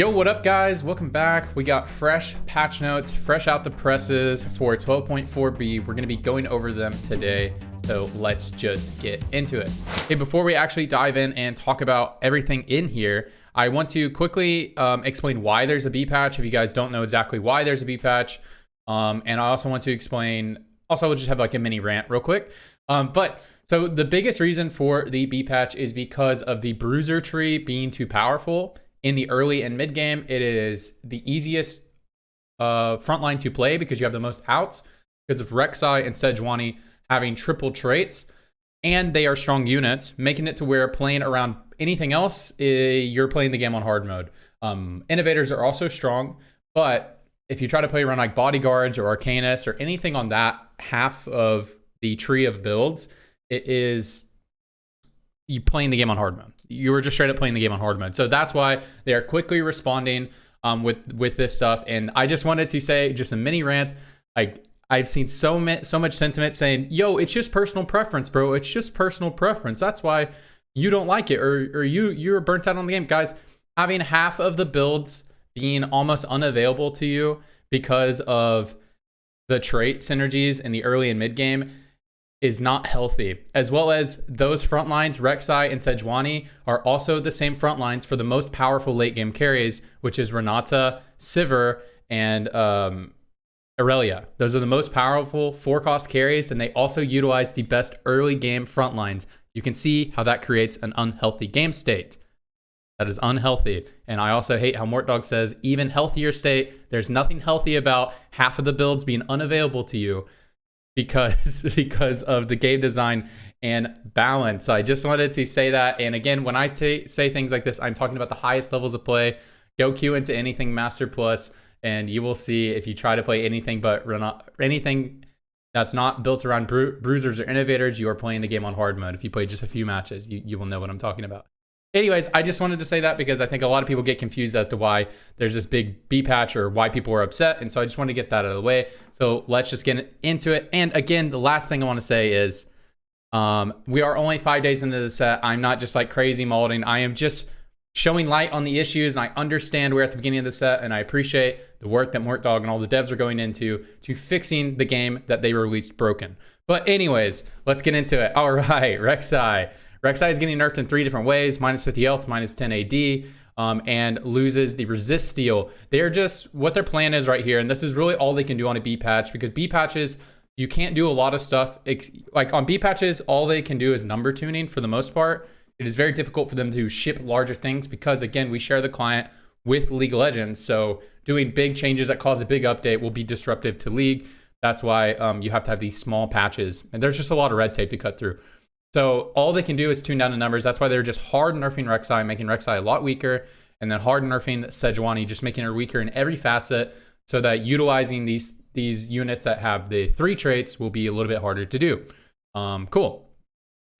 Yo, what up guys? Welcome back. We got fresh patch notes, fresh out the presses for 12.4b. We're gonna be going over them today. So let's just get into it. Okay, before we actually dive in and talk about everything in here, I want to quickly explain why there's a B patch if you guys don't know exactly why there's a B patch. And I also want to explain, also we'll just have like a mini rant real quick. So the biggest reason for the B patch is because of the bruiser tree being too powerful. In the early and mid game, it is the easiest front line to play because you have the most outs because of Rek'Sai and Sej having triple traits, and they are strong units, making it to where playing around anything else, you're playing the game on hard mode. Innovators are also strong, but if you try to play around like bodyguards or arcanists or anything on that half of the tree of builds, it is you playing the game on hard mode. You were just straight up playing the game on hard mode. So that's why they are quickly responding with this stuff. And I just wanted to say just a mini rant. Like I've seen so much sentiment saying, yo, it's just personal preference, bro. It's just personal preference. That's why you don't like it, or you're burnt out on the game. Guys, having half of the builds being almost unavailable to you because of the trait synergies in the early and mid game is not healthy, as well as those front lines, Rek'Sai and Sej are also the same front lines for the most powerful late game carries, which is Renata, Sivir, and Irelia. Those are the most powerful 4-cost carries, and they also utilize the best early game front lines. You can see how that creates an unhealthy game state. That is unhealthy. And I also hate how Mortdog says, even healthier state, there's nothing healthy about half of the builds being unavailable to you because of the game design and balance. I just wanted to say that. And again, when I say things like this, I'm talking about the highest levels of play. Go queue into anything Master Plus, and you will see if you try to play anything but anything that's not built around bruisers or innovators, you are playing the game on hard mode. If you play just a few matches, you will know what I'm talking about. Anyways, I just wanted to say that because I think a lot of people get confused as to why there's this big B patch or why people are upset. And so I just want to get that out of the way. So let's just get into it. And again, the last thing I want to say is we are only 5 days into the set. I'm not just like crazy molding. I am just showing light on the issues, and I understand we're at the beginning of the set, and I appreciate the work that Mortdog and all the devs are going into to fixing the game that they released broken. But anyways, let's get into it. All right, Rek'Sai. Rek'Sai is getting nerfed in 3 different ways, minus 50 health, minus 10 AD, and loses the resist steal. They're just, what their plan is right here, and this is really all they can do on a B patch, because B patches, you can't do a lot of stuff. Like on B patches, all they can do is number tuning for the most part. It is very difficult for them to ship larger things because, again, we share the client with League of Legends, so doing big changes that cause a big update will be disruptive to League. That's why you have to have these small patches, and there's just a lot of red tape to cut through. So all they can do is tune down the numbers. That's why they're just hard nerfing Rek'Sai, making Rek'Sai a lot weaker, and then hard nerfing Sej, just making her weaker in every facet, so that utilizing these units that have the 3 traits will be a little bit harder to do. Cool.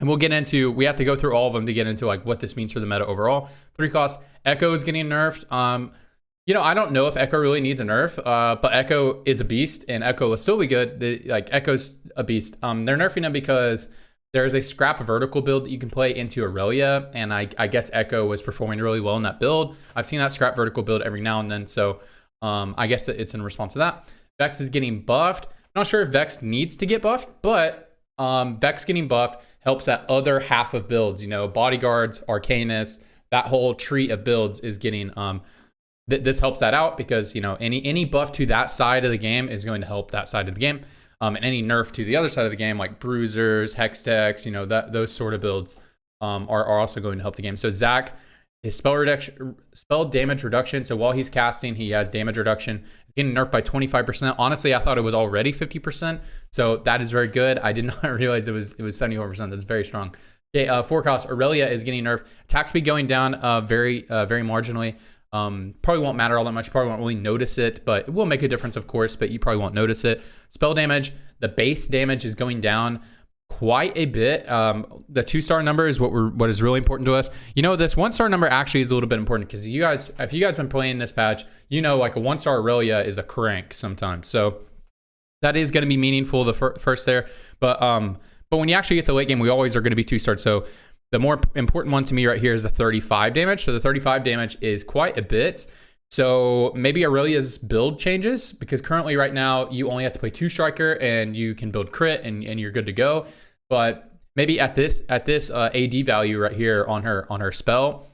And we'll get into, we have to go through all of them to get into like what this means for the meta overall. 3 costs. Ekko is getting nerfed. You know, I don't know if Ekko really needs a nerf, but Ekko is a beast, and Ekko will still be good. Ekko's a beast. They're nerfing him because there's a scrap vertical build that you can play into Irelia, and I guess Ekko was performing really well in that build. I've seen that scrap vertical build every now and then, so I guess it's in response to that. Vex is getting buffed. I'm not sure if Vex needs to get buffed, but Vex getting buffed helps that other half of builds, you know, bodyguards, arcanists, that whole tree of builds is getting, this helps that out because, you know, any buff to that side of the game is going to help that side of the game. And any nerf to the other side of the game, like bruisers, hextechs, you know, those sort of builds are also going to help the game. So Zach, his spell damage reduction. So while he's casting, he has damage reduction. It's getting nerfed by 25%. Honestly, I thought it was already 50%. So that is very good. I did not realize it was 74%. That's very strong. Okay, 4 cost. Irelia is getting nerfed. Attack speed going down very marginally. Probably won't matter all that much. You probably won't really notice it, but it will make a difference, of course, but you probably won't notice it. Spell damage, the base damage is going down quite a bit. The 2-star number is what is really important to us. You know, this 1-star number actually is a little bit important because you guys, if you guys been playing this patch, you know, like a 1-star Irelia is a crank sometimes. So that is going to be meaningful the first there. But when you actually get to late game, we always are going to be 2-starred. So The more important one to me right here is the 35 damage. So the 35 damage is quite a bit. So maybe Irelia's build changes, because currently right now you only have to play 2 striker and you can build crit and you're good to go. But maybe at this AD value right here on her spell,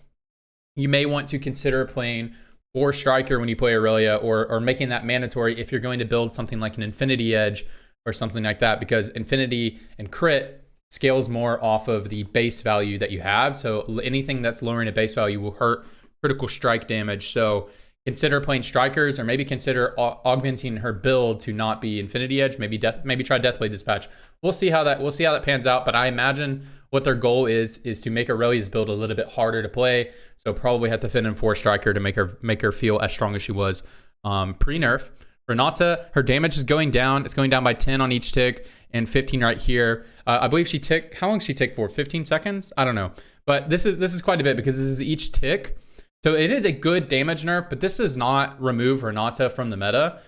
you may want to consider playing 4 striker when you play Irelia, or making that mandatory if you're going to build something like an Infinity Edge or something like that, because Infinity and crit scales more off of the base value that you have. So anything that's lowering a base value will hurt critical strike damage. So consider playing strikers, or maybe consider augmenting her build to not be Infinity Edge. Maybe try Deathblade this patch. We'll see how that pans out. But I imagine what their goal is to make Irelia's build a little bit harder to play. So probably have to fit in 4 striker to make her feel as strong as she was pre-nerf. Renata, her damage is going down. It's going down by 10 on each tick and 15 right here. I believe she tick. How long did she tick for? 15 seconds? I don't know. But this is quite a bit, because this is each tick. So it is a good damage nerf, but this does not remove Renata from the meta,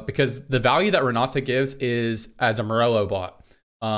because the value that Renata gives is as a Morello bot.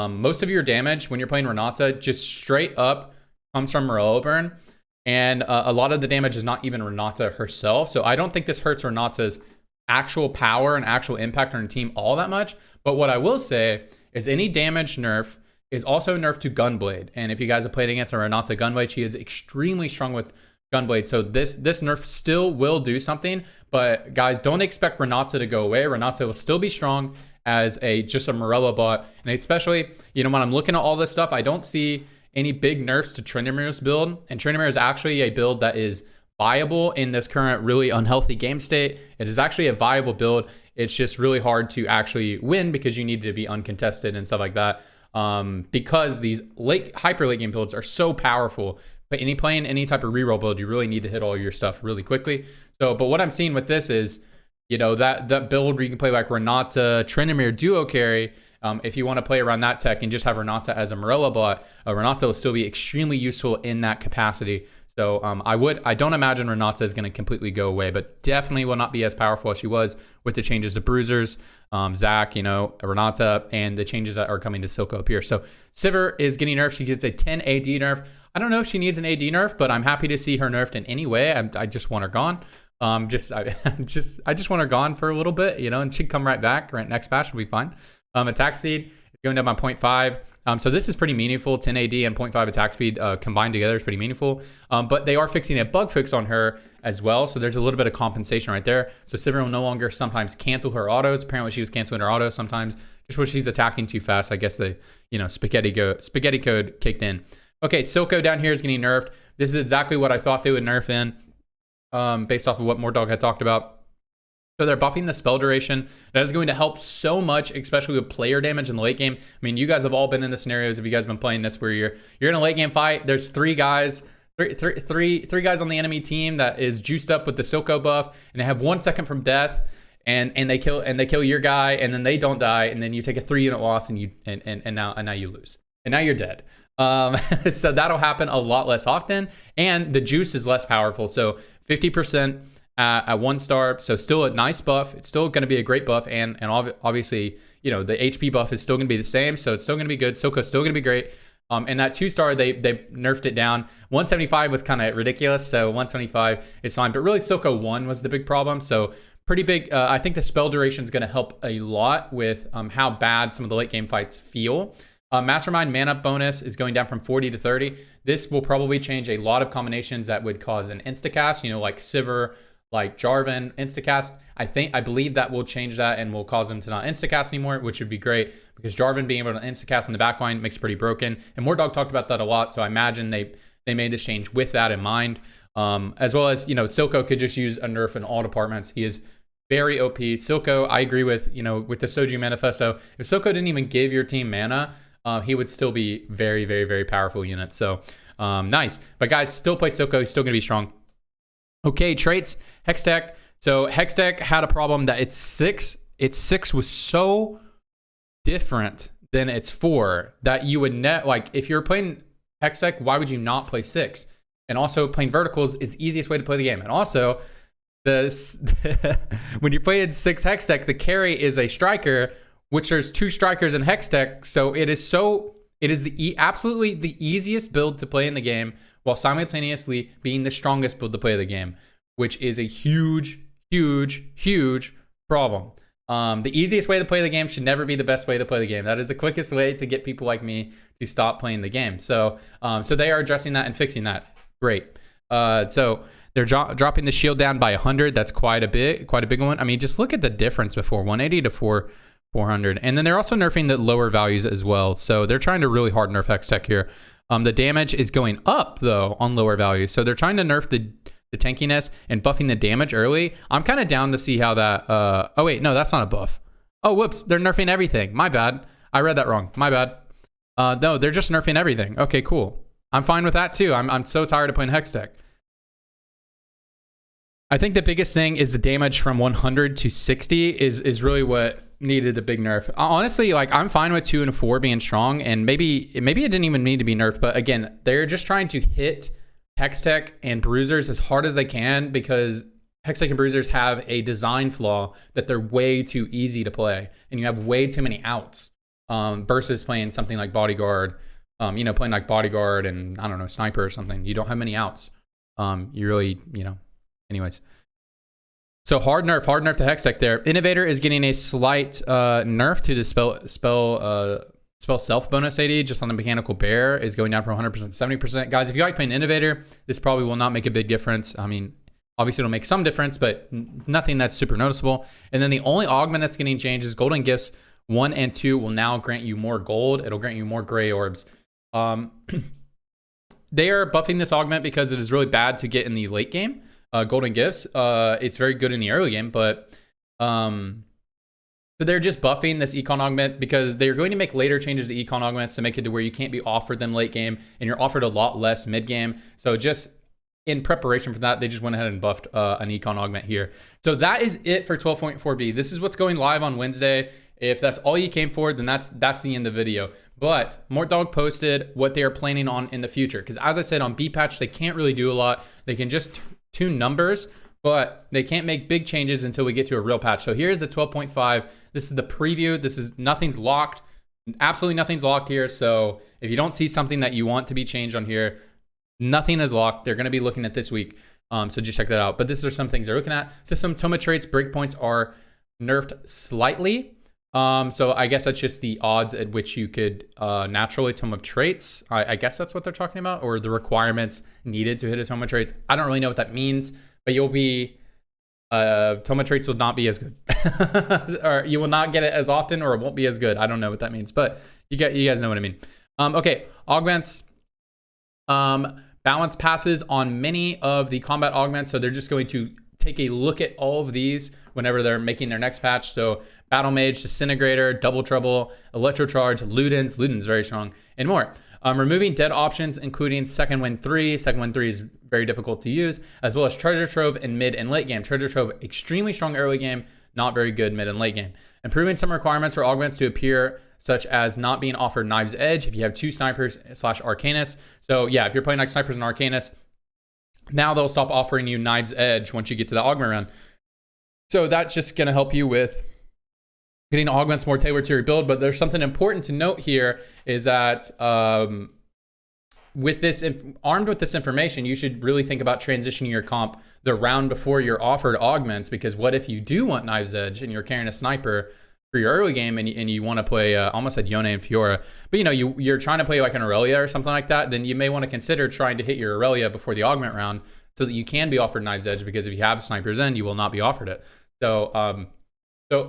Most of your damage when you're playing Renata just straight up comes from Morello burn, and a lot of the damage is not even Renata herself. So I don't think this hurts Renata's actual power and actual impact on her team all that much. But what I will say is any damage nerf is also nerf to Gunblade. And if you guys have played against a Renata Gunblade, she is extremely strong with Gunblade. So this nerf still will do something, but guys, don't expect Renata to go away. Renata will still be strong as just a Morello bot. And especially, when I'm looking at all this stuff, I don't see any big nerfs to Tryndamere's build. And Tryndamere is actually a build that is viable in this current really unhealthy game state. It is actually a viable build. It's just really hard to actually win, because you need to be uncontested and stuff like that. Because these hyper late game builds are so powerful. But playing any type of reroll build, you really need to hit all your stuff really quickly. So, but what I'm seeing with this is, that build where you can play like Renata, Tryndamere duo carry. If you want to play around that tech and just have Renata as a Morello bot, Renata will still be extremely useful in that capacity. So I don't imagine Renata is going to completely go away, but definitely will not be as powerful as she was with the changes to Bruisers, Zac, Renata, and the changes that are coming to Silco up here. So Sivir is getting nerfed. She gets a 10 AD nerf. I don't know if she needs an AD nerf, but I'm happy to see her nerfed in any way. I just want her gone. I just want her gone for a little bit, and she'd come right back. Right, next patch will be fine. Attack speed is going down by 0.5. So this is pretty meaningful. 10 AD and 0.5 attack speed combined together is pretty meaningful. But they are fixing a bug fix on her as well. So there's a little bit of compensation right there. So Sivir will no longer sometimes cancel her autos. Apparently she was canceling her autos sometimes just when she's attacking too fast. I guess the spaghetti code kicked in. Okay, Silco down here is getting nerfed. This is exactly what I thought they would nerf in, based off of what Mordog had talked about. So they're buffing the spell duration. That is going to help so much, especially with player damage in the late game. I mean, you guys have all been in the scenarios, if you guys have been playing this, where you're in a late game fight. There's three guys on the enemy team that is juiced up with the Silco buff, and they have 1 second from death, and they kill your guy, and then they don't die, and then you take a 3-unit loss, and now you lose, and now you're dead. So that'll happen a lot less often, and the juice is less powerful. So 50% at 1 star, so still a nice buff. It's still going to be a great buff, and obviously, the HP buff is still going to be the same, so it's still going to be good. Silco's still going to be great. And that 2-star, they nerfed it down. 175 was kind of ridiculous, so 175 is fine. But really, Silco 1 was the big problem. So pretty big. I think the spell duration is going to help a lot with how bad some of the late game fights feel. Mastermind mana bonus is going down from 40 to 30. This will probably change a lot of combinations that would cause an instacast, like Sivir, like Jarvan instacast. I believe that will change that and will cause them to not instacast anymore, which would be great, because Jarvan being able to instacast in the backline makes it pretty broken. And Mordog talked about that a lot, so I imagine they made this change with that in mind. As well as, Silco could just use a nerf in all departments. He is very OP. Silco, I agree with, with the Soju Manifesto. If Silco didn't even give your team mana, he would still be very, very, very powerful unit. So nice. But guys, still play Silco. He's still going to be strong. Okay, traits. Hextech. So Hextech had a problem that its 6 was so different than its 4 that you would if you're playing Hextech, why would you not play 6? And also playing verticals is the easiest way to play the game. And also when you're playing 6 Hextech, the carry is a striker, which there's 2 strikers in Hextech. So it is absolutely the easiest build to play in the game, while simultaneously being the strongest build to play the game. which is a huge, huge, huge problem. The easiest way to play the game should never be the best way to play the game. That is the quickest way to get people like me to stop playing the game. So they are addressing that and fixing that. Great. So they're dropping the shield down by 100. That's quite a big one. I mean, just look at the difference before 180 to 400. And then they're also nerfing the lower values as well. So they're trying to really hard nerf Hextech here. The damage is going up though on lower values. So they're trying to nerf the tankiness and buffing the damage early. I'm kind of down to see how that, oh wait, no, that's not a buff. Oh, whoops, they're nerfing everything. My bad. I read that wrong. My bad. No, they're just nerfing everything. Okay, cool. I'm fine with that too. I'm so tired of playing Hextech. I think the biggest thing is the damage from 100 to 60 is really what needed the big nerf. Honestly, like I'm fine with 2 and 4 being strong, and maybe it didn't even need to be nerfed. But again, they're just trying to hit Hextech and Bruisers as hard as they can, because Hextech and Bruisers have a design flaw that they're way too easy to play, and you have way too many outs versus playing something like Bodyguard. Playing like Bodyguard and I don't know, Sniper or something. You don't have many outs. You really, anyways. So hard nerf to Hextech there. Innovator is getting a slight nerf to the spell self bonus AD just on the mechanical bear is going down from 100% to 70%. Guys, if you like playing Innovator, this probably will not make a big difference. I mean, obviously it'll make some difference, but nothing that's super noticeable. And then the only augment that's getting changed is Golden Gifts 1 and 2 will now grant you more gold. It'll grant you more gray orbs. They are buffing this augment because it is really bad to get in the late game. Golden Gifts, it's very good in the early game, but so they're just buffing this econ augment because they're going to make later changes to econ augments to make it to where you can't be offered them late game, and you're offered a lot less mid game. So just in preparation for that, they just went ahead and buffed an econ augment here. So that is it for 12.4b. This is what's going live on Wednesday. If that's all you came for, then that's the end of the video. But Mortdog posted what they are planning on in the future, because as I said, on B patch they can't really do a lot. They can just tune numbers, but they can't make big changes until we get to a real patch. So here's the 12.5. This is the preview. This is nothing's locked. Absolutely nothing's locked here. So if you don't see something that you want to be changed on here, nothing is locked. They're going to be looking at this week. So just check that out. But these are some things they're looking at. So some Toma traits, breakpoints are nerfed slightly. So I guess that's just the odds at which you could naturally tome of traits. I guess that's what they're talking about, or the requirements needed to hit a tome of traits. I don't really know what that means, but you'll be tome of traits will not be as good, or you will not get it as often, or it won't be as good. I don't know what that means, but you guys know what I mean. Okay, augments. Balance passes on many of the combat augments, so they're just going to take a look at all of these whenever they're making their next patch. So Battle Mage, Disintegrator, Double Trouble, Electrocharge, Luden's very strong, and more. Removing dead options, including Second Wind 3. Second Wind 3 is very difficult to use, as well as Treasure Trove in mid and late game. Treasure Trove, extremely strong early game, not very good mid and late game. Improving some requirements for augments to appear, such as not being offered Knives Edge if you have 2 Snipers / Arcanus. So yeah, if you're playing like Snipers and Arcanus, now they'll stop offering you Knives Edge once you get to the augment round. So that's just going to help you with getting augments more tailored to your build. But there's something important to note here is that with this, armed with this information, you should really think about transitioning your comp the round before you're offered augments, because what if you do want Knives Edge and you're carrying a sniper for your early game and you want to play, almost said Yone and Fiora, but you're trying to play like an Irelia or something like that, then you may want to consider trying to hit your Irelia before the augment round so that you can be offered Knives Edge, because if you have snipers in, you will not be offered it. So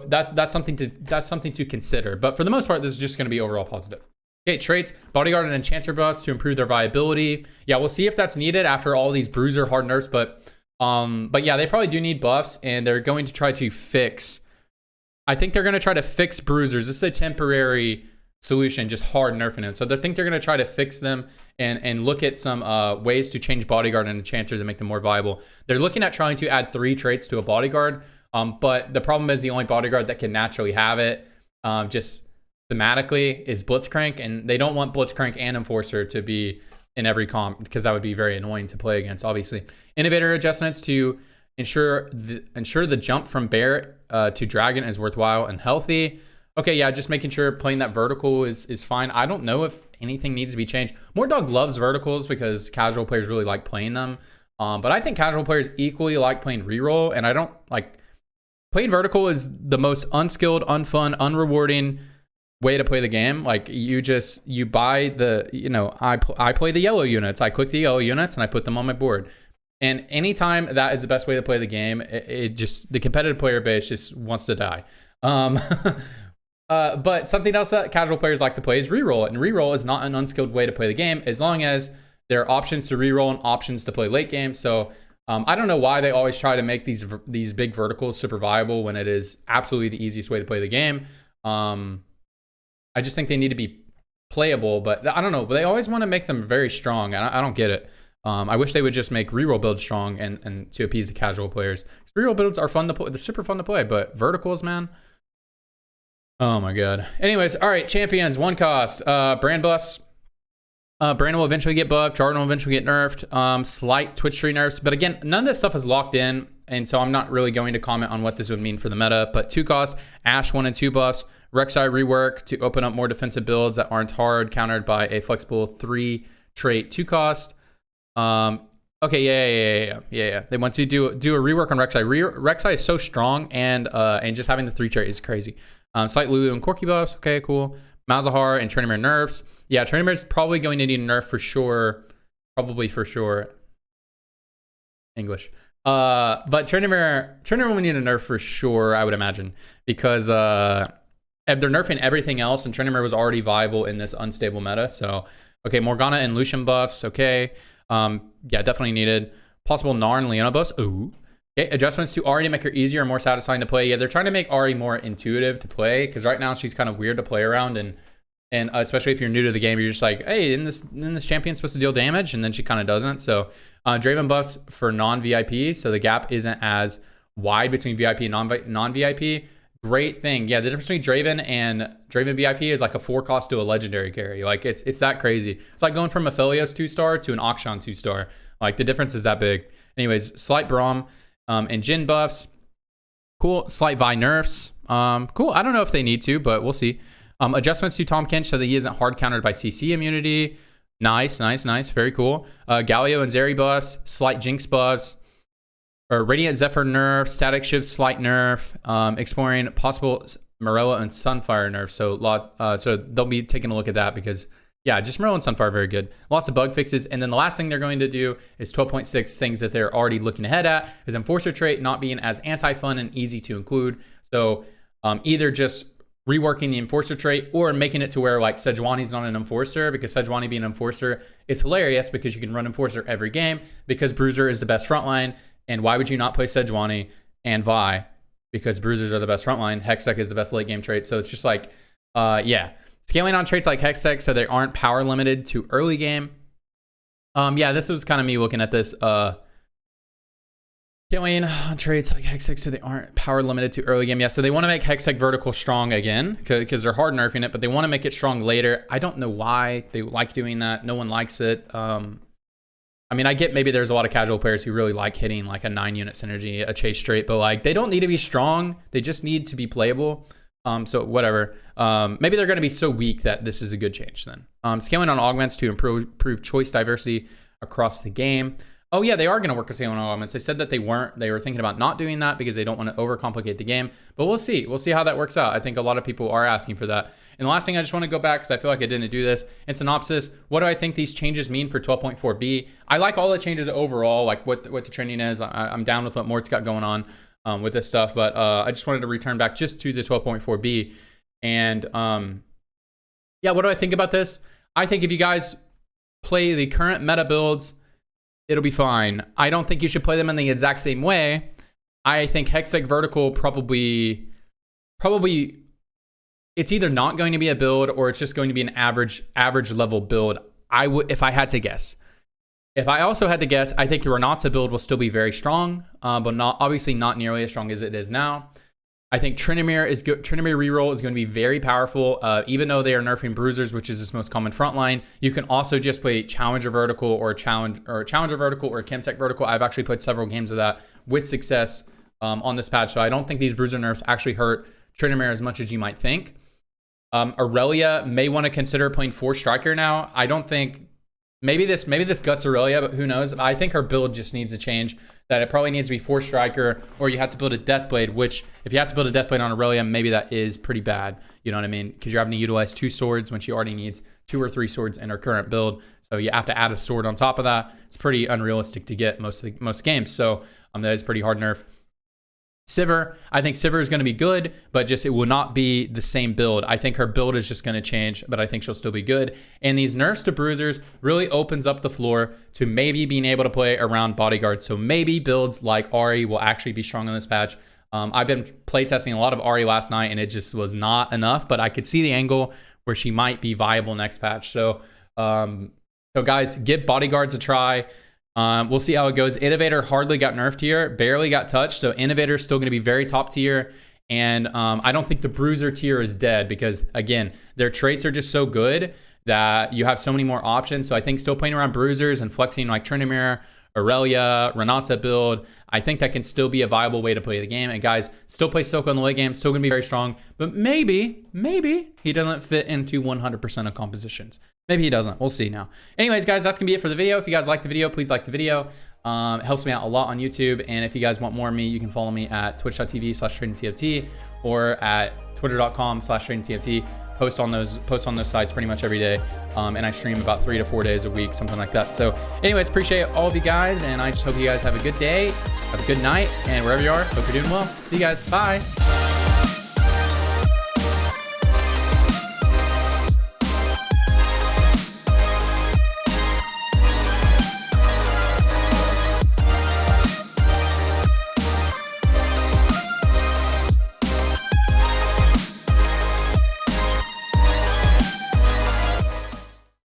that's something to consider. But for the most part, this is just going to be overall positive. Okay, traits, Bodyguard and Enchanter buffs to improve their viability. Yeah, we'll see if that's needed after all these Bruiser hard nerfs, but yeah, they probably do need buffs, and they're going to try to fix. I think they're going to try to fix Bruisers. This is a temporary solution, just hard nerfing them. So they think they're going to try to fix them and look at some ways to change Bodyguard and Enchanter to make them more viable. They're looking at trying to add 3 traits to a Bodyguard, but the problem is the only Bodyguard that can naturally have it, just thematically, is Blitzcrank, and they don't want Blitzcrank and Enforcer to be in every comp, because that would be very annoying to play against, obviously. Innovator adjustments to ensure the jump from Bear to Dragon is worthwhile and healthy. Okay, yeah, just making sure playing that vertical is fine. I don't know if anything needs to be changed. Mortdog loves verticals because casual players really like playing them. But I think casual players equally like playing reroll, and I don't like playing vertical is the most unskilled, unfun, unrewarding way to play the game. Like you buy the, I play the yellow units. I click the yellow units and I put them on my board. And anytime that is the best way to play the game, it just, the competitive player base just wants to die. But something else that casual players like to play is reroll. And reroll is not an unskilled way to play the game as long as there are options to reroll and options to play late game. So I don't know why they always try to make these big verticals super viable when it is absolutely the easiest way to play the game. I just think they need to be playable, but I don't know. But they always want to make them very strong, and I don't get it. I wish they would just make reroll builds strong and to appease the casual players. Reroll builds are fun to play. They're super fun to play, but verticals, man. Oh my god. Anyways, all right, champions, 1 cost. Brand buffs. Brandon will eventually get buffed. Jordan will eventually get nerfed. Slight Twitch tree nerfs. But again, none of this stuff is locked in, and so I'm not really going to comment on what this would mean for the meta. But 2 cost, Ashe 1 and 2 buffs. Rek'Sai rework to open up more defensive builds that aren't hard, countered by a flexible 3 trait 2 cost. Okay, yeah. They want to do a rework on Rek'Sai. Rek'Sai is so strong, and just having the 3 trait is crazy. Slight Lulu and Corki buffs. Okay, cool. Malzahar and Tryndamere nerfs. Yeah, Tryndamere is probably going to need a nerf for sure. Probably for sure. English. But Tryndamere will need a nerf for sure, I would imagine. Because if they're nerfing everything else, and Tryndamere was already viable in this unstable meta. So, okay, Morgana and Lucian buffs. Okay. Yeah, definitely needed. Possible Gnar and Leona buffs. Ooh. Okay, adjustments to Ahri to make her easier and more satisfying to play. Yeah, they're trying to make Ahri more intuitive to play, because right now she's kind of weird to play around, and especially if you're new to the game, you're just like, hey, isn't this champion supposed to deal damage? And then she kind of doesn't. So Draven buffs for non-VIP, so the gap isn't as wide between VIP and non-VIP. Great thing. Yeah, the difference between Draven and Draven VIP is like a 4 cost to a legendary carry. Like it's that crazy. It's like going from a Aphelios 2-star to an Akshan 2-star. Like the difference is that big. Anyways, slight Braum and Jhin buffs. Cool. Slight Vi nerfs. Cool. I don't know if they need to, but we'll see. Adjustments to Tahm Kench so that he isn't hard countered by CC immunity. Nice. Very cool. Galio and Zeri buffs. Slight Jinx buffs. Or Radiant Zephyr nerf, Static Shiv slight nerf, exploring possible Morella and Sunfire nerf. So they'll be taking a look at that, because yeah, just Morella and Sunfire are very good. Lots of bug fixes, and then the last thing they're going to do is 12.6 things that they're already looking ahead at is Enforcer trait not being as anti-fun and easy to include. So either just reworking the Enforcer trait or making it to where like Sejuani's not an Enforcer, because Sejuani being an Enforcer is hilarious because you can run Enforcer every game because Bruiser is the best frontline. And why would you not play Sejuani and Vi? Because Bruisers are the best frontline. Hextech is the best late game trait. So it's just like, yeah. Scaling on traits like Hextech so they aren't power limited to early game. Yeah, this was kind of me looking at this. Scaling on traits like Hextech so they aren't power limited to early game. Yeah, so they want to make Hextech vertical strong again because they're hard nerfing it, but they want to make it strong later. I don't know why they like doing that. No one likes it. I mean, I get maybe there's a lot of casual players who really like hitting like a 9-unit synergy, a chase straight, but like they don't need to be strong. They just need to be playable. So whatever. Maybe they're going to be so weak that this is a good change then. Scaling on augments to improve choice diversity across the game. Oh yeah, they are going to work with scaling on augments. They said that they weren't. They were thinking about not doing that because they don't want to overcomplicate the game. But we'll see. We'll see how that works out. I think a lot of people are asking for that. And the last thing I just want to go back, because I feel like I didn't do this. In synopsis, what do I think these changes mean for 12.4b? I like all the changes overall, like what the trending is. I'm down with what Mort's got going on with this stuff. But I just wanted to return back just to the 12.4b. And yeah, what do I think about this? I think if you guys play the current meta builds, it'll be fine. I don't think you should play them in the exact same way. I think Hextech Vertical probably it's either not going to be a build or it's just going to be an average level build. If I had to guess. If I also had to guess, I think your Renata build will still be very strong, but obviously not nearly as strong as it is now. I think Tryndamere is good. Tryndamere reroll is going to be very powerful, even though they are nerfing Bruisers, which is its most common frontline. You can also just play Challenger Vertical or Challenger Vertical or Chemtech Vertical. I've actually played several games of that with success on this patch, so I don't think these Bruiser nerfs actually hurt Tryndamere as much as you might think. Irelia may want to consider playing 4 Striker now. I don't think maybe this guts Irelia, but who knows? I think her build just needs a change. That it probably needs to be 4 striker, or you have to build a Deathblade, which if you have to build a Deathblade on Irelia, maybe that is pretty bad. You know what I mean? Because you're having to utilize 2 swords when she already needs 2 or 3 swords in her current build. So you have to add a sword on top of that. It's pretty unrealistic to get most games. So that is pretty hard nerf. Sivir, I think Sivir is going to be good, but just it will not be the same build. I think her build is just going to change, but I think she'll still be good. And these nerfs to bruisers really opens up the floor to maybe being able to play around bodyguards. So maybe builds like Ahri will actually be strong in this patch. I've been playtesting a lot of Ahri last night, and it just was not enough, but I could see the angle where she might be viable next patch. So, so guys, give bodyguards a try. We'll see how it goes. Innovator hardly got nerfed here, barely got touched. So Innovator is still going to be very top tier. And I don't think the Bruiser tier is dead because, again, their traits are just so good that you have so many more options. So I think still playing around Bruisers and flexing like Tryndamere, Irelia, Renata build, I think that can still be a viable way to play the game. And guys, still play Silco in the late game, still going to be very strong. But maybe he doesn't fit into 100% of compositions. Maybe he doesn't. We'll see now. Anyways, guys, that's going to be it for the video. If you guys liked the video, please like the video. It helps me out a lot on YouTube. And if you guys want more of me, you can follow me at twitch.tv/tradingtft or at twitter.com/tradingtft. Post on those sites pretty much every day. And I stream about 3 to 4 days a week, something like that. So anyways, appreciate all of you guys. And I just hope you guys have a good day, have a good night. And wherever you are, hope you're doing well. See you guys. Bye.